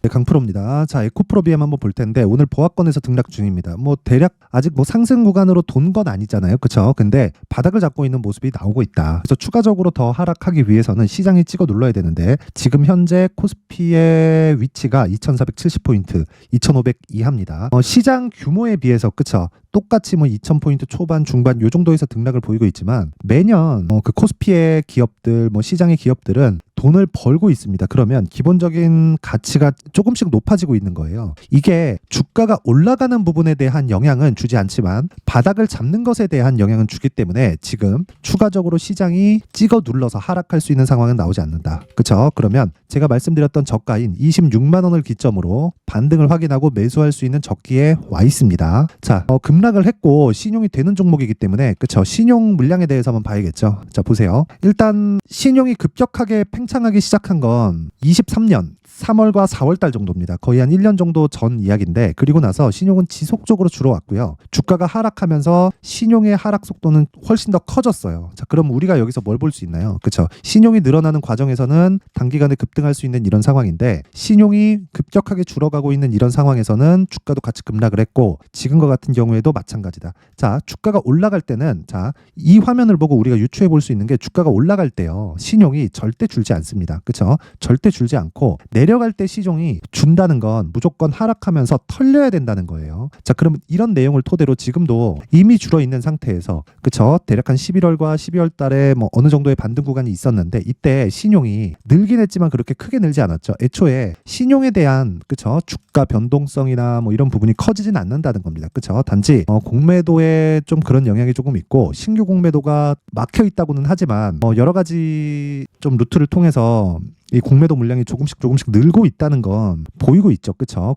네, 강프로입니다. 자, 에코프로 BM 한번 볼 텐데 오늘 보합권에서 등락 중입니다. 뭐 대략 아직 뭐 상승 구간으로 돈 건 아니잖아요. 그쵸? 근데 바닥을 잡고 있는 모습이 나오고 있다. 그래서 추가적으로 더 하락하기 위해서는 시장이 찍어 눌러야 되는데 지금 현재 코스피의 위치가 2470포인트, 2500 이하입니다. 시장 규모에 비해서 그쵸? 똑같이 뭐 2000포인트 초반, 중반 요 정도에서 등락을 보이고 있지만 매년 그 코스피의 기업들, 뭐 시장의 기업들은 돈을 벌고 있습니다. 그러면 기본적인 가치가 조금씩 높아지고 있는 거예요. 이게 주가가 올라가는 부분에 대한 영향은 주지 않지만 바닥을 잡는 것에 대한 영향은 주기 때문에 지금 추가적으로 시장이 찍어 눌러서 하락할 수 있는 상황은 나오지 않는다. 그렇죠? 그러면 제가 말씀드렸던 저가인 26만 원을 기점으로 반등을 확인하고 매수할 수 있는 저기에 와 있습니다. 자, 급락을 했고 신용이 되는 종목이기 때문에 그렇죠? 신용 물량에 대해서 한번 봐야겠죠. 자, 보세요. 일단 신용이 급격하게 팽창하기 시작한 건 23년 3월과 4월 달 정도입니다. 거의 한 1년 정도 전 이야기인데 그리고 나서 신용은 지속적으로 줄어왔고요. 주가가 하락하면서 신용의 하락 속도는 훨씬 더 커졌어요. 자, 그럼 우리가 여기서 뭘 볼 수 있나요? 그렇죠? 신용이 늘어나는 과정에서는 단기간에 급등할 수 있는 이런 상황인데 신용이 급격하게 줄어가고 있는 이런 상황에서는 주가도 같이 급락을 했고 지금과 같은 경우에도 마찬가지다. 자, 주가가 올라갈 때는 자, 이 화면을 보고 우리가 유추해 볼 수 있는 게 주가가 올라갈 때요. 신용이 절대 줄지 않습니다. 그렇죠? 절대 줄지 않고 내려갈 때 시종이 준다는 건 무조건 하락하면서 털려야 된다는 거예요. 자, 그럼 이런 내용을 토대로 지금도 이미 줄어 있는 상태에서 그쵸? 대략 한 11월과 12월 달에 뭐 어느 정도의 반등 구간이 있었는데 이때 신용이 늘긴 했지만 그렇게 크게 늘지 않았죠. 애초에 신용에 대한 그쵸? 주가 변동성이나 뭐 이런 부분이 커지진 않는다는 겁니다. 그쵸? 단지 공매도에 좀 그런 영향이 조금 있고 신규 공매도가 막혀 있다고는 하지만 여러 가지 좀 루트를 통해서 이 공매도 물량이 조금씩 늘고 있다는 건 보이고 있죠. 그쵸?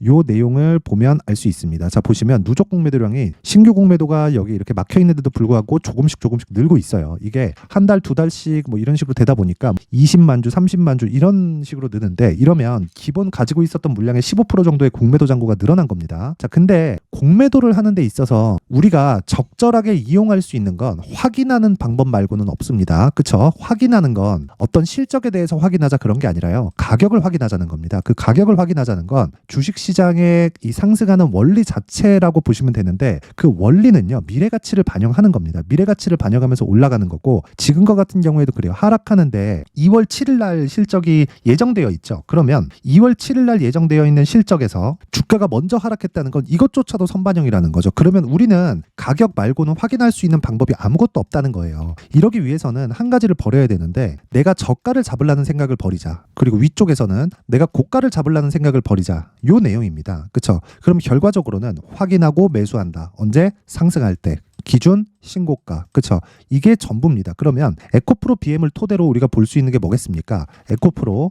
요 내용을 보면 알 수 있습니다. 자, 보시면 누적 공매도량이 신규 공매도가 여기 이렇게 막혀 있는데도 불구하고 조금씩 늘고 있어요. 이게 한 달, 두 달씩 뭐 이런 식으로 되다 보니까 20만 주, 30만 주 이런 식으로 느는데 이러면 기본 가지고 있었던 물량의 15% 정도의 공매도 잔고가 늘어난 겁니다. 자, 근데 공매도를 하는 데 있어서 우리가 적절하게 이용할 수 있는 건 확인하는 방법 말고는 없습니다. 그쵸? 확인하는 건 어떤 실적에 대해서 확인하자 그런 게 아니라요. 가격을 확인하자는 겁니다. 그 가격을 확인하자는 건 주식시장의 이 상승하는 원리 자체라고 보시면 되는데 그 원리는요. 미래가치를 반영하는 겁니다. 미래가치를 반영하면서 올라가는 거고 지금과 같은 경우에도 그래요. 하락하는데 2월 7일 날 실적이 예정되어 있죠. 그러면 2월 7일 날 예정되어 있는 실적에서 주가가 먼저 하락했다는 건 이것조차도 선반영이라는 거죠. 그러면 우리는 가격 말고는 확인할 수 있는 방법이 아무것도 없다는 거예요. 이러기 위해서는 한 가지를 버려야 되는데 내가 저가를 잡으려는 생각을 버리자. 그리고 위쪽에서는 내가 고가를 잡으려는 생각을 버리자. 요 내용입니다. 그렇죠? 그럼 결과적으로는 확인하고 매수한다. 언제? 상승할 때. 기준 신고가. 그렇죠? 이게 전부입니다. 그러면 에코프로 BM을 토대로 우리가 볼 수 있는 게 뭐겠습니까? 에코프로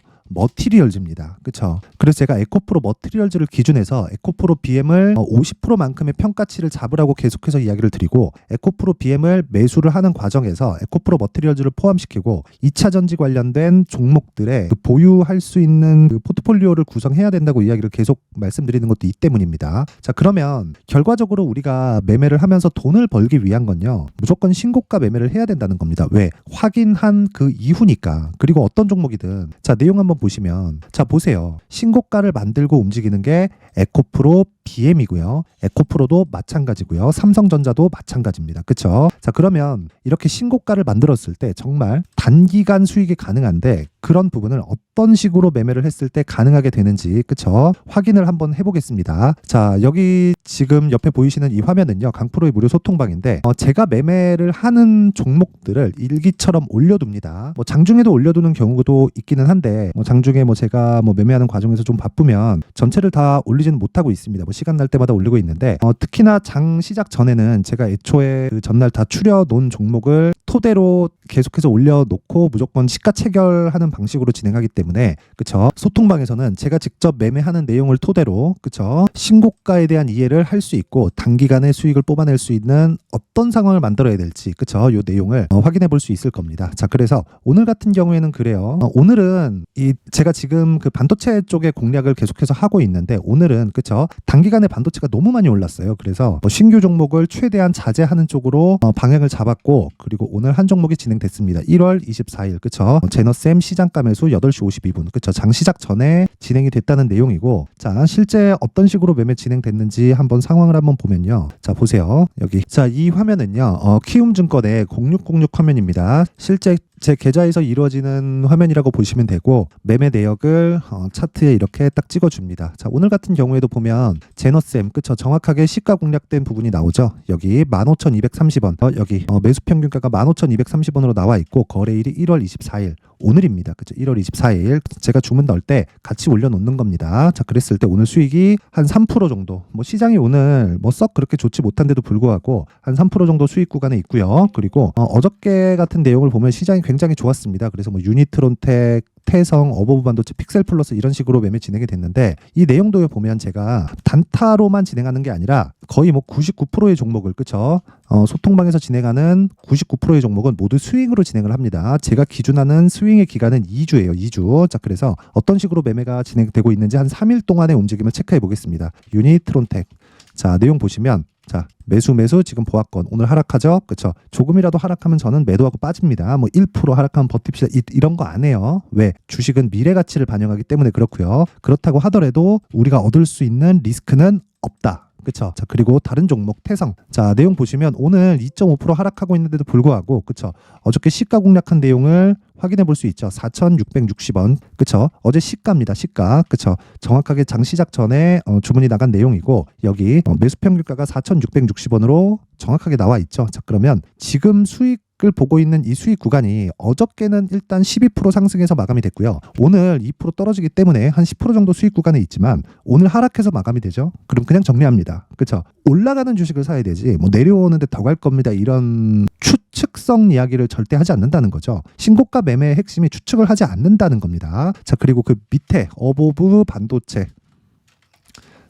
머티리얼즈입니다. 그렇죠? 그래서 제가 에코프로 머티리얼즈를 기준해서 에코프로 BM을 50%만큼의 평가치를 잡으라고 계속해서 이야기를 드리고 에코프로 BM을 매수를 하는 과정에서 에코프로 머티리얼즈를 포함시키고 2차 전지 관련된 종목들의 그 보유할 수 있는 그 포트폴리오를 구성해야 된다고 이야기를 계속 말씀드리는 것도 이 때문입니다. 자, 그러면 결과적으로 우리가 매매를 하면서 돈을 벌기 위한 건요. 무조건 신고가 매매를 해야 된다는 겁니다. 왜? 확인한 그 이후니까. 그리고 어떤 종목이든 자, 내용 한번 보시면 자, 보세요. 신고가를 만들고 움직이는 게 에코프로 BM이고요. 에코프로도 마찬가지고요. 삼성전자도 마찬가지입니다. 그렇죠? 자, 그러면 이렇게 신고가를 만들었을 때 정말 단기간 수익이 가능한데 그런 부분을 어떤 식으로 매매를 했을 때 가능하게 되는지 그쵸? 확인을 한번 해보겠습니다. 자, 여기 지금 옆에 보이시는 이 화면은요. 강프로의 무료 소통방인데 제가 매매를 하는 종목들을 일기처럼 올려둡니다. 뭐 장중에도 올려두는 경우도 있기는 한데 뭐 장중에 뭐 제가 뭐 매매하는 과정에서 좀 바쁘면 전체를 다 올리지는 못하고 있습니다. 뭐 시간 날 때마다 올리고 있는데 특히나 장 시작 전에는 제가 애초에 그 전날 다 추려놓은 종목을 토대로 계속해서 올려놓고 무조건 시가 체결하는 방식으로 진행하기 때문에 그쵸? 소통방에서는 제가 직접 매매하는 내용을 토대로 그쵸? 신고가에 대한 이해를 할 수 있고 단기간에 수익을 뽑아낼 수 있는 어떤 상황을 만들어야 될지 그쵸? 요 내용을 확인해 볼 수 있을 겁니다. 자, 그래서 오늘 같은 경우에는 그래요. 오늘은 제가 지금 그 반도체 쪽에 공략을 계속해서 하고 있는데 오늘은 그쵸? 단기간에 반도체가 너무 많이 올랐어요. 그래서 신규 종목을 최대한 자제하는 쪽으로 방향을 잡았고 그리고 오늘 오늘 한 종목이 진행됐습니다. 1월 24일 그쵸? 제너쌤 시장가 매수 8시 52분 그쵸? 장 시작 전에 진행이 됐다는 내용이고, 자 실제 어떤 식으로 매매 진행됐는지 한번 상황을 한번 보면요. 자 보세요. 여기 자 이 화면은요 키움증권의 0606 화면입니다. 실제 제 계좌에서 이루어지는 화면이라고 보시면 되고, 매매 내역을 차트에 이렇게 딱 찍어줍니다. 자 오늘 같은 경우에도 보면 제너쌤 그쵸? 정확하게 시가 공략된 부분이 나오죠. 여기 15,230원 여기 매수 평균가가 15,230원으로 나와 있고, 거래일이 1월 24일 오늘입니다. 그쵸? 1월 24일 제가 주문 넣을 때 같이 올려놓는 겁니다. 자 그랬을 때 오늘 수익이 한 3% 정도, 뭐 시장이 오늘 뭐 썩 그렇게 좋지 못한데도 불구하고 한 3% 정도 수익 구간에 있고요. 그리고 어저께 같은 내용을 보면 시장이 굉장히 좋았습니다. 그래서 뭐 유니트론텍, 태성, 어버브 반도체, 픽셀 플러스 이런 식으로 매매 진행이 됐는데, 이 내용도 보면 제가 단타로만 진행하는 게 아니라 거의 뭐 99%의 종목을 그쵸? 소통방에서 진행하는 99%의 종목은 모두 스윙으로 진행을 합니다. 제가 기준하는 스윙의 기간은 2주예요. 2주. 자 그래서 어떤 식으로 매매가 진행되고 있는지 한 3일 동안의 움직임을 체크해 보겠습니다. 유니트론텍 자 내용 보시면, 자 매수 지금 보았건 오늘 하락하죠. 그쵸? 조금이라도 하락하면 저는 매도하고 빠집니다. 뭐 1% 하락하면 버팁시다 이런 거 안 해요. 왜? 주식은 미래 가치를 반영하기 때문에 그렇고요. 그렇다고 하더라도 우리가 얻을 수 있는 리스크는 없다. 그쵸? 자 그리고 다른 종목 태성 자 내용 보시면 오늘 2.5% 하락하고 있는데도 불구하고 그쵸? 어저께 시가 공략한 내용을 확인해 볼 수 있죠. 4,660원 그쵸? 어제 시가입니다. 시가 그쵸? 정확하게 장 시작 전에 주문이 나간 내용이고, 여기 매수 평균가가 4,660원으로 정확하게 나와 있죠. 자 그러면 지금 수익을 보고 있는 이 수익 구간이 어저께는 일단 12% 상승해서 마감이 됐고요. 오늘 2% 떨어지기 때문에 한 10% 정도 수익 구간에 있지만 오늘 하락해서 마감이 되죠. 그럼 그냥 정리합니다. 그쵸? 올라가는 주식을 사야 되지 뭐 내려오는데 더 갈 겁니다 이런 추측성 이야기를 절대 하지 않는다는 거죠. 신고가 매매의 핵심이 추측을 하지 않는다는 겁니다. 자 그리고 그 밑에 어버브 반도체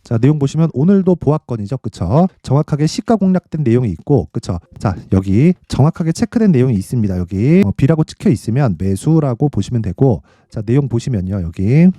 자 내용 보시면 오늘도 보합권이죠. 그쵸? 정확하게 시가 공략된 내용이 있고 그쵸? 자 여기 정확하게 체크된 내용이 있습니다. 여기 B라고 찍혀 있으면 매수라고 보시면 되고, 자 내용 보시면요. 여기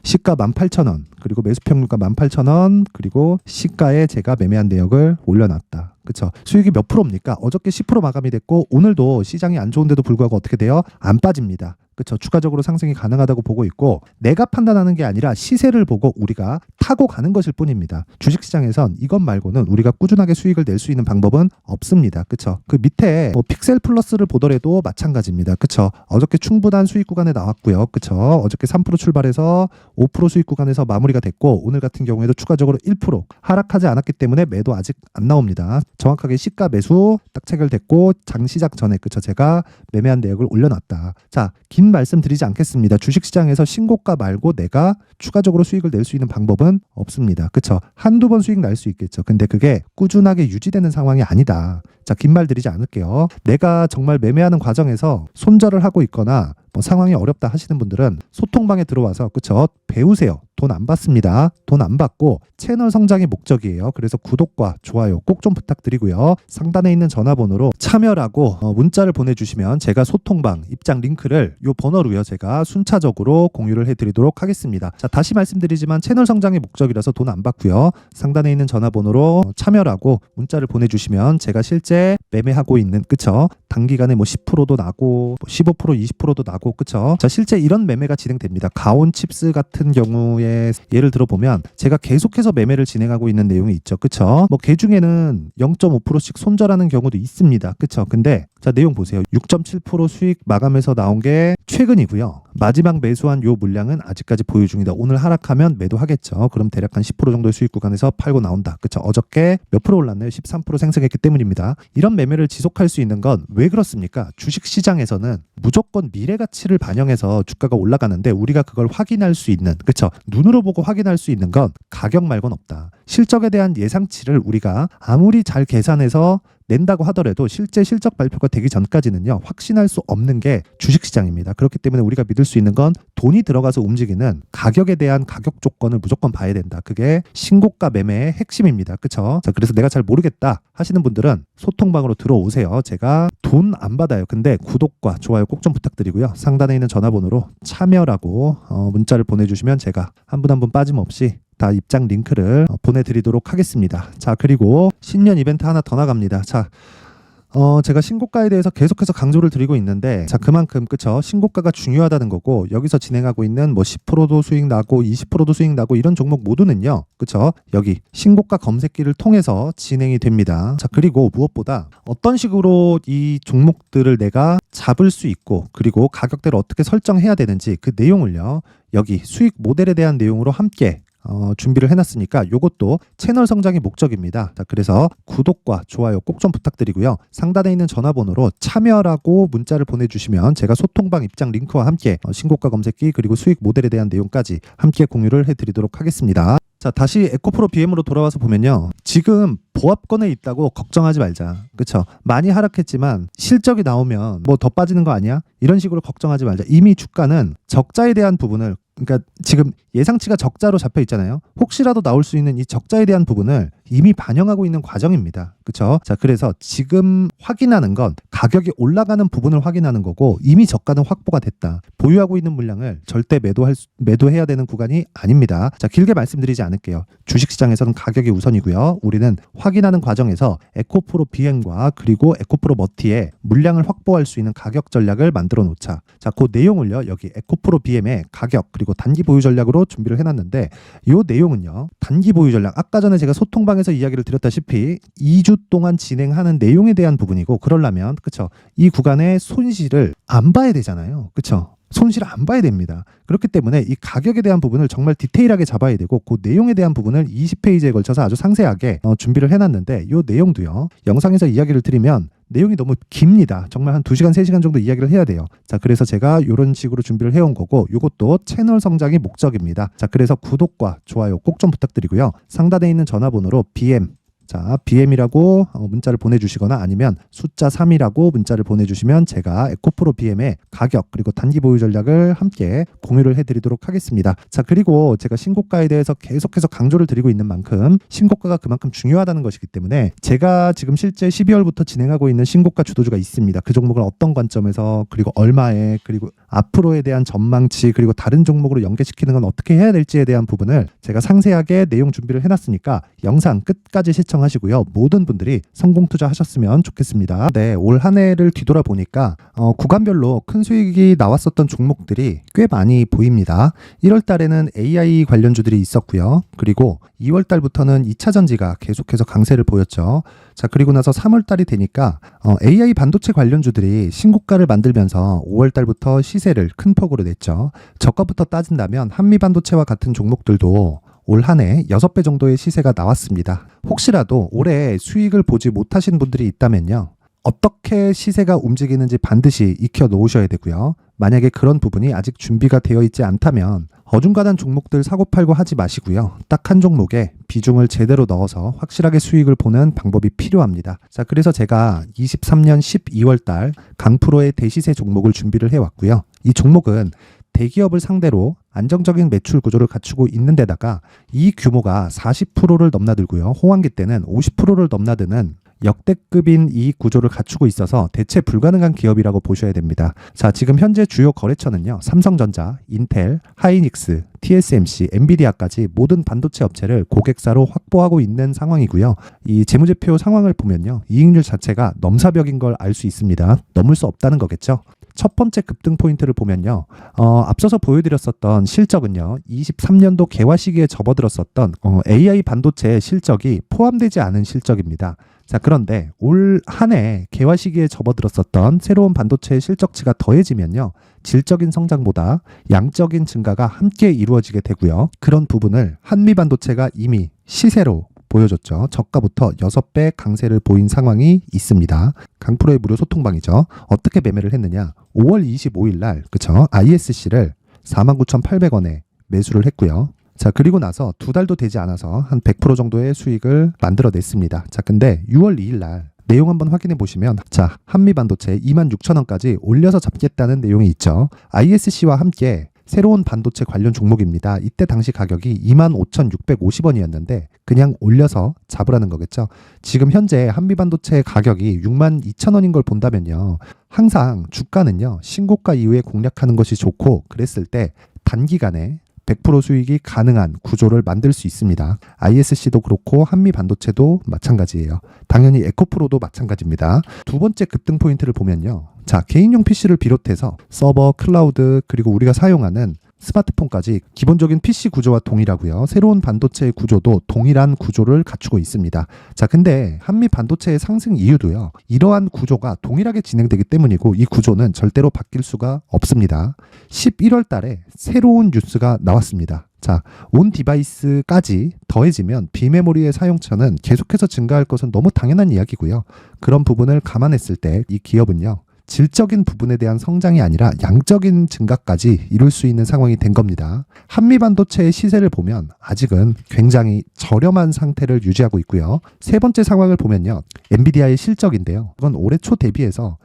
시가 18,000원 그리고 매수 평균가 18,000원 그리고 시가에 제가 매매한 내역을 올려놨다. 그쵸? 수익이 몇 프로입니까? 어저께 10% 마감이 됐고 오늘도 시장이 안 좋은데도 불구하고 어떻게 돼요? 안 빠집니다. 그쵸? 추가적으로 상승이 가능하다고 보고 있고, 내가 판단하는 게 아니라 시세를 보고 우리가 타고 가는 것일 뿐입니다. 주식시장에선 이것 말고는 우리가 꾸준하게 수익을 낼 수 있는 방법은 없습니다. 그쵸? 그 밑에 뭐 픽셀 플러스를 보더라도 마찬가지입니다. 그쵸? 어저께 충분한 수익 구간에 나왔고요. 그쵸? 어저께 3% 출발해서 5% 수익 구간에서 마무리가 됐고, 오늘 같은 경우에도 추가적으로 1% 하락하지 않았기 때문에 매도 아직 안 나옵니다. 정확하게 시가 매수 딱 체결됐고 장 시작 전에 그쵸? 제가 매매한 내역을 올려놨다. 자, 긴 말씀 드리지 않겠습니다. 주식시장에서 신고가 말고 내가 추가적으로 수익을 낼 수 있는 방법은 없습니다. 그쵸? 한두 번 수익 날 수 있겠죠. 근데 그게 꾸준하게 유지되는 상황이 아니다. 자, 긴 말 드리지 않을게요. 내가 정말 매매하는 과정에서 손절을 하고 있거나 뭐 상황이 어렵다 하시는 분들은 소통방에 들어와서 그쵸? 배우세요. 돈 안 받습니다. 돈 안 받고 채널 성장이 목적이에요. 그래서 구독과 좋아요 꼭 좀 부탁드리고요. 상단에 있는 전화번호로 참여라고 문자를 보내주시면 제가 소통방 입장 링크를 요 번호로요 제가 순차적으로 공유를 해드리도록 하겠습니다. 자 다시 말씀드리지만 채널 성장이 목적이라서 돈 안 받고요. 상단에 있는 전화번호로 참여라고 문자를 보내주시면 제가 실제 매매하고 있는 그쵸? 단기간에 뭐 10%도 나고 15% 20%도 나고 그쵸? 자 실제 이런 매매가 진행됩니다. 가온칩스 같은 경우에 예를 들어 보면 제가 계속해서 매매를 진행하고 있는 내용이 있죠. 그쵸? 뭐 개 중에는 0.5%씩 손절하는 경우도 있습니다. 그쵸? 근데 자 내용 보세요. 6.7% 수익 마감해서 나온 게 최근이고요. 마지막 매수한 요 물량은 아직까지 보유 중이다. 오늘 하락하면 매도하겠죠. 그럼 대략 한 10% 정도의 수익 구간에서 팔고 나온다. 그쵸? 어저께 몇 프로 올랐나요? 13% 생성했기 때문입니다. 이런 매매를 지속할 수 있는 건 왜 그렇습니까? 주식시장에서는 무조건 미래 가치를 반영해서 주가가 올라가는데 우리가 그걸 확인할 수 있는 그쵸? 눈으로 보고 확인할 수 있는 건 가격 말고는 없다. 실적에 대한 예상치를 우리가 아무리 잘 계산해서 낸다고 하더라도 실제 실적 발표가 되기 전까지는요 확신할 수 없는 게 주식시장입니다. 그렇기 때문에 우리가 믿을 수 있는 건 돈이 들어가서 움직이는 가격에 대한 가격 조건을 무조건 봐야 된다. 그게 신고가 매매의 핵심입니다. 그쵸? 자, 그래서 내가 잘 모르겠다 하시는 분들은 소통방으로 들어오세요. 제가 돈 안 받아요. 근데 구독과 좋아요 꼭 좀 부탁드리고요. 상단에 있는 전화번호로 참여라고 문자를 보내주시면 제가 한 분 한 분 빠짐없이 다 입장 링크를 보내드리도록 하겠습니다. 자 그리고 신년 이벤트 하나 더 나갑니다. 자 제가 신고가에 대해서 계속해서 강조를 드리고 있는데, 자, 그만큼, 그쵸? 신고가가 중요하다는 거고, 여기서 진행하고 있는 뭐 10%도 수익 나고, 20%도 수익 나고, 이런 종목 모두는요, 그쵸? 여기 신고가 검색기를 통해서 진행이 됩니다. 자, 그리고 무엇보다 어떤 식으로 이 종목들을 내가 잡을 수 있고, 그리고 가격대를 어떻게 설정해야 되는지 그 내용을요, 여기 수익 모델에 대한 내용으로 함께 준비를 해놨으니까 요것도 채널 성장의 목적입니다. 자, 그래서 구독과 좋아요 꼭 좀 부탁드리고요. 상단에 있는 전화번호로 참여라고 문자를 보내주시면 제가 소통방 입장 링크와 함께 신고가 검색기 그리고 수익 모델에 대한 내용까지 함께 공유를 해드리도록 하겠습니다. 자, 다시 에코프로 BM으로 돌아와서 보면요. 지금 보합권에 있다고 걱정하지 말자. 그쵸? 많이 하락했지만 실적이 나오면 뭐 더 빠지는 거 아니야? 이런 식으로 걱정하지 말자. 이미 주가는 적자에 대한 부분을, 그러니까 지금 예상치가 적자로 잡혀 있잖아요. 혹시라도 나올 수 있는 이 적자에 대한 부분을 이미 반영하고 있는 과정입니다. 그렇죠? 자, 그래서 지금 확인하는 건 가격이 올라가는 부분을 확인하는 거고, 이미 저가는 확보가 됐다. 보유하고 있는 물량을 절대 매도해야 되는 구간이 아닙니다. 자, 길게 말씀드리지 않을게요. 주식시장에서는 가격이 우선이고요. 우리는 확인하는 과정에서 에코프로 BM과 그리고 에코프로 머티의 물량을 확보할 수 있는 가격 전략을 만들어 놓자. 자, 그 내용을요, 여기 에코프로 BM의 가격 그리고 단기 보유 전략으로 준비를 해놨는데, 이 내용은요, 단기 보유 전략, 아까 전에 제가 소통방에서 이야기를 드렸다시피 2주 동안 진행하는 내용에 대한 부분이고, 그러려면 그쵸, 이 구간의 손실을 안 봐야 되잖아요. 그쵸? 손실을 안 봐야 됩니다. 그렇기 때문에 이 가격에 대한 부분을 정말 디테일하게 잡아야 되고, 그 내용에 대한 부분을 20페이지에 걸쳐서 아주 상세하게 준비를 해놨는데, 이 내용도요, 영상에서 이야기를 드리면 내용이 너무 깁니다. 정말 한 2시간, 3시간 정도 이야기를 해야 돼요. 자, 그래서 제가 이런 식으로 준비를 해온 거고, 이것도 채널 성장이 목적입니다. 자, 그래서 구독과 좋아요 꼭 좀 부탁드리고요. 상단에 있는 전화번호로 BM, 자, BM이라고 문자를 보내주시거나 아니면 숫자 3이라고 문자를 보내주시면 제가 에코프로 BM의 가격 그리고 단기 보유 전략을 함께 공유를 해드리도록 하겠습니다. 자, 그리고 제가 신고가에 대해서 계속해서 강조를 드리고 있는 만큼 신고가가 그만큼 중요하다는 것이기 때문에, 제가 지금 실제 12월부터 진행하고 있는 신고가 주도주가 있습니다. 그 종목을 어떤 관점에서, 그리고 얼마에, 그리고 앞으로에 대한 전망치, 그리고 다른 종목으로 연계시키는 건 어떻게 해야 될지에 대한 부분을 제가 상세하게 내용 준비를 해놨으니까 영상 끝까지 시청하시고요. 모든 분들이 성공 투자하셨으면 좋겠습니다. 네, 올 한 해를 뒤돌아보니까 구간별로 큰 수익이 나왔었던 종목들이 꽤 많이 보입니다. 1월 달에는 AI 관련주들이 있었고요. 그리고 2월 달부터는 2차 전지가 계속해서 강세를 보였죠. 자, 그리고 나서 3월 달이 되니까 AI 반도체 관련주들이 신고가를 만들면서 5월 달부터 시세를 큰 폭으로 냈죠. 저가부터 따진다면 한미반도체와 같은 종목들도 올 한 해 6배 정도의 시세가 나왔습니다. 혹시라도 올해 수익을 보지 못하신 분들이 있다면요, 어떻게 시세가 움직이는지 반드시 익혀 놓으셔야 되고요. 만약에 그런 부분이 아직 준비가 되어 있지 않다면 어중간한 종목들 사고팔고 하지 마시고요. 딱 한 종목에 비중을 제대로 넣어서 확실하게 수익을 보는 방법이 필요합니다. 자, 그래서 제가 23년 12월 달 강프로의 대시세 종목을 준비를 해왔고요. 이 종목은 대기업을 상대로 안정적인 매출 구조를 갖추고 있는 데다가 이 규모가 40%를 넘나들고요. 호황기 때는 50%를 넘나드는 역대급인 이익 구조를 갖추고 있어서 대체 불가능한 기업이라고 보셔야 됩니다. 자, 지금 현재 주요 거래처는요, 삼성전자, 인텔, 하이닉스, TSMC, 엔비디아까지 모든 반도체 업체를 고객사로 확보하고 있는 상황이고요. 이 재무제표 상황을 보면요, 이익률 자체가 넘사벽인 걸 알 수 있습니다. 넘을 수 없다는 거겠죠. 첫 번째 급등 포인트를 보면요, 앞서서 보여드렸었던 실적은요, 23년도 개화 시기에 접어들었었던 AI 반도체 실적이 포함되지 않은 실적입니다. 자, 그런데 올 한 해 개화 시기에 접어들었었던 새로운 반도체의 실적치가 더해지면요, 질적인 성장보다 양적인 증가가 함께 이루어지게 되고요. 그런 부분을 한미반도체가 이미 시세로 보여줬죠. 저가부터 6배 강세를 보인 상황이 있습니다. 강프로의 무료 소통방이죠. 어떻게 매매를 했느냐? 5월 25일 날, 그쵸? ISC를 49,800원에 매수를 했고요. 자, 그리고 나서 2달도 되지 않아서 한 100% 정도의 수익을 만들어냈습니다. 자, 근데 6월 2일 날 내용 한번 확인해 보시면, 자, 한미반도체 26,000원까지 올려서 잡겠다는 내용이 있죠. ISC와 함께 새로운 반도체 관련 종목입니다. 이때 당시 가격이 25,650원이었는데 그냥 올려서 잡으라는 거겠죠. 지금 현재 한미반도체 가격이 62,000원인 걸 본다면요, 항상 주가는요, 신고가 이후에 공략하는 것이 좋고, 그랬을 때 단기간에 100% 수익이 가능한 구조를 만들 수 있습니다. ISC도 그렇고 한미반도체도 마찬가지예요. 당연히 에코프로도 마찬가지입니다. 두 번째 급등 포인트를 보면요. 자, 개인용 PC를 비롯해서 서버, 클라우드, 그리고 우리가 사용하는 스마트폰까지 기본적인 PC 구조와 동일하고요. 새로운 반도체의 구조도 동일한 구조를 갖추고 있습니다. 자, 근데 한미 반도체의 상승 이유도요. 이러한 구조가 동일하게 진행되기 때문이고 이 구조는 절대로 바뀔 수가 없습니다. 11월 달에 새로운 뉴스가 나왔습니다. 자, 온 디바이스까지 더해지면 비메모리의 사용처는 계속해서 증가할 것은 너무 당연한 이야기고요. 그런 부분을 감안했을 때 이 기업은요. 질적인 부분에 대한 성장이 아니라 양적인 증가까지 이룰 수 있는 상황이 된 겁니다. 한미반도체의 시세를 보면 아직은 굉장히 저렴한 상태를 유지하고 있고요. 세 번째 상황을 보면요. 엔비디아의 실적인데요. 이건 올해 초 대비해서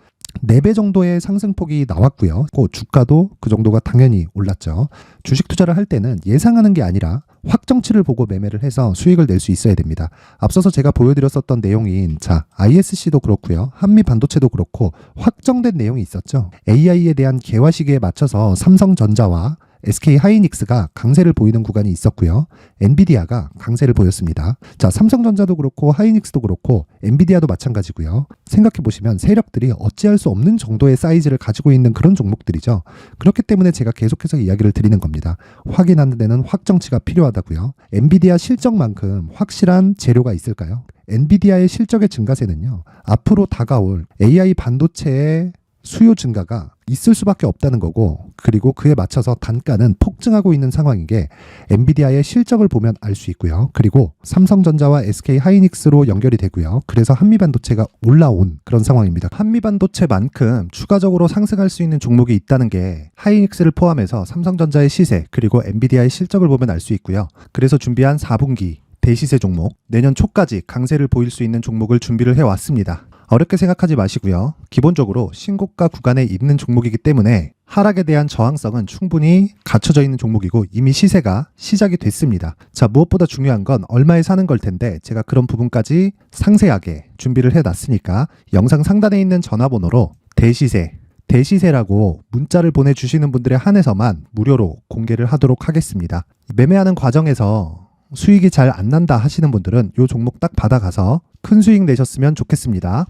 4배 정도의 상승폭이 나왔고요. 주가도 그 정도가 당연히 올랐죠. 주식 투자를 할 때는 예상하는 게 아니라 확정치를 보고 매매를 해서 수익을 낼 수 있어야 됩니다. 앞서서 제가 보여드렸었던 내용인 ISC도 그렇고요. 한미 반도체도 그렇고 확정된 내용이 있었죠. AI에 대한 개화 시기에 맞춰서 삼성전자와 SK 하이닉스가 강세를 보이는 구간이 있었고요. 엔비디아가 강세를 보였습니다. 자, 삼성전자도 그렇고 하이닉스도 그렇고 엔비디아도 마찬가지고요. 생각해 보시면 세력들이 어찌할 수 없는 정도의 사이즈를 가지고 있는 그런 종목들이죠. 그렇기 때문에 제가 계속해서 이야기를 드리는 겁니다. 확인하는 데는 확정치가 필요하다고요. 엔비디아 실적만큼 확실한 재료가 있을까요? 엔비디아의 실적의 증가세는요. 앞으로 다가올 AI 반도체의 수요 증가가 있을 수밖에 없다는 거고, 그리고 그에 맞춰서 단가는 폭증하고 있는 상황인 게 엔비디아의 실적을 보면 알 수 있고요. 그리고 삼성전자와 SK 하이닉스로 연결이 되고요. 그래서 한미반도체가 올라온 그런 상황입니다. 한미반도체만큼 추가적으로 상승할 수 있는 종목이 있다는 게 하이닉스를 포함해서 삼성전자의 시세 그리고 엔비디아의 실적을 보면 알 수 있고요. 그래서 준비한 4분기 대시세 종목, 내년 초까지 강세를 보일 수 있는 종목을 준비를 해왔습니다. 어렵게 생각하지 마시고요. 기본적으로 신고가 구간에 있는 종목이기 때문에 하락에 대한 저항성은 충분히 갖춰져 있는 종목이고 이미 시세가 시작이 됐습니다. 자, 무엇보다 중요한 건 얼마에 사는 걸 텐데 제가 그런 부분까지 상세하게 준비를 해놨으니까 영상 상단에 있는 전화번호로 대시세라고 문자를 보내주시는 분들에 한해서만 무료로 공개를 하도록 하겠습니다. 매매하는 과정에서 수익이 잘 안 난다 하시는 분들은 이 종목 딱 받아가서 큰 수익 내셨으면 좋겠습니다.